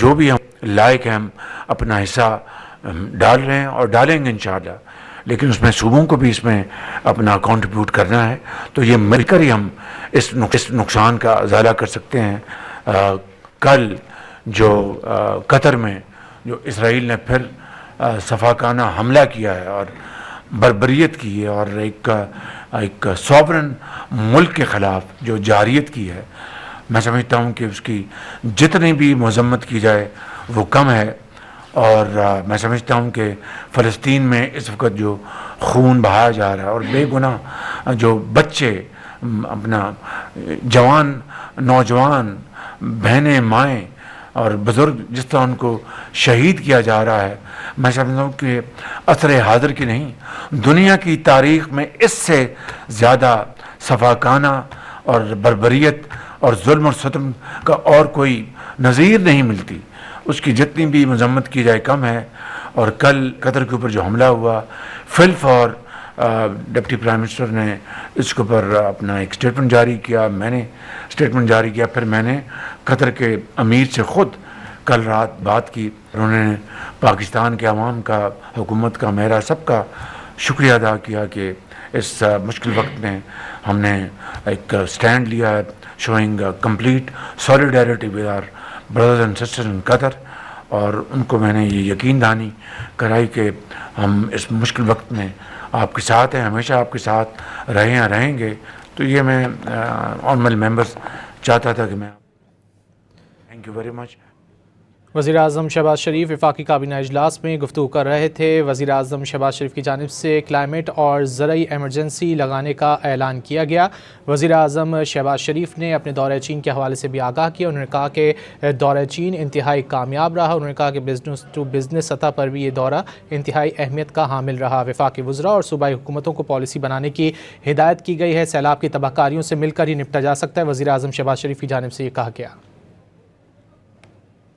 جو بھی ہم لائق ہیں ہم اپنا حصہ ڈال رہے ہیں اور ڈالیں گے انشاءاللہ، لیکن اس میں صوبوں کو بھی اس میں اپنا کنٹریبیوٹ کرنا ہے، تو یہ مل کر ہی ہم اس نقصان کا ازالہ کر سکتے ہیں۔ کل جو قطر میں جو اسرائیل نے پھر صفاقانہ حملہ کیا ہے اور بربریت کی ہے اور ایک سوورن ملک کے خلاف جو جارحیت کی ہے، میں سمجھتا ہوں کہ اس کی جتنی بھی مذمت کی جائے وہ کم ہے۔ اور میں سمجھتا ہوں کہ فلسطین میں اس وقت جو خون بہایا جا رہا ہے اور بے گناہ جو بچے اپنا جوان نوجوان بہنیں مائیں اور بزرگ جس طرح ان کو شہید کیا جا رہا ہے، میں سمجھتا ہوں کہ عصر حاضر کی نہیں دنیا کی تاریخ میں اس سے زیادہ صفاقانہ اور بربریت اور ظلم اور ستم کا اور کوئی نظیر نہیں ملتی، اس کی جتنی بھی مذمت کی جائے کم ہے۔ اور کل قطر کے اوپر جو حملہ ہوا، فلفور ڈپٹی پرائم منسٹر نے اس کے اوپر اپنا ایک اسٹیٹمنٹ جاری کیا، میں نے اسٹیٹمنٹ جاری کیا، پھر میں نے قطر کے امیر سے خود کل رات بات کی، انہوں نے پاکستان کے عوام کا، حکومت کا، میرا سب کا شکریہ ادا کیا کہ اس مشکل وقت میں ہم نے ایک سٹینڈ لیا ہے، showing complete solidarity with our brothers and sisters in Qatar, اور ان کو میں نے یہ یقین دہانی کرائی کہ ہم اس مشکل وقت میں آپ کے ساتھ ہیں، ہمیشہ آپ کے ساتھ رہے ہیں، رہیں گے۔ تو یہ میں آنریبل ممبرز چاہتا تھا کہ میں تھینک یو ویری مچ۔ وزیر اعظم شہباز شریف وفاقی کابینہ اجلاس میں گفتگو کر رہے تھے۔ وزیر اعظم شہباز شریف کی جانب سے کلائمیٹ اور زرعی ایمرجنسی لگانے کا اعلان کیا گیا۔ وزیر اعظم شہباز شریف نے اپنے دورہ چین کے حوالے سے بھی آگاہ کیا۔ انہوں نے کہا کہ دورہ چین انتہائی کامیاب رہا۔ انہوں نے کہا کہ بزنس ٹو بزنس سطح پر بھی یہ دورہ انتہائی اہمیت کا حامل رہا۔ وفاقی وزراء اور صوبائی حکومتوں کو پالیسی بنانے کی ہدایت کی گئی ہے۔ سیلاب کی تباہ کاریوں سے مل کر ہی نپٹا جا سکتا ہے، وزیر اعظم شہباز شریف کی جانب سے یہ کہا گیا۔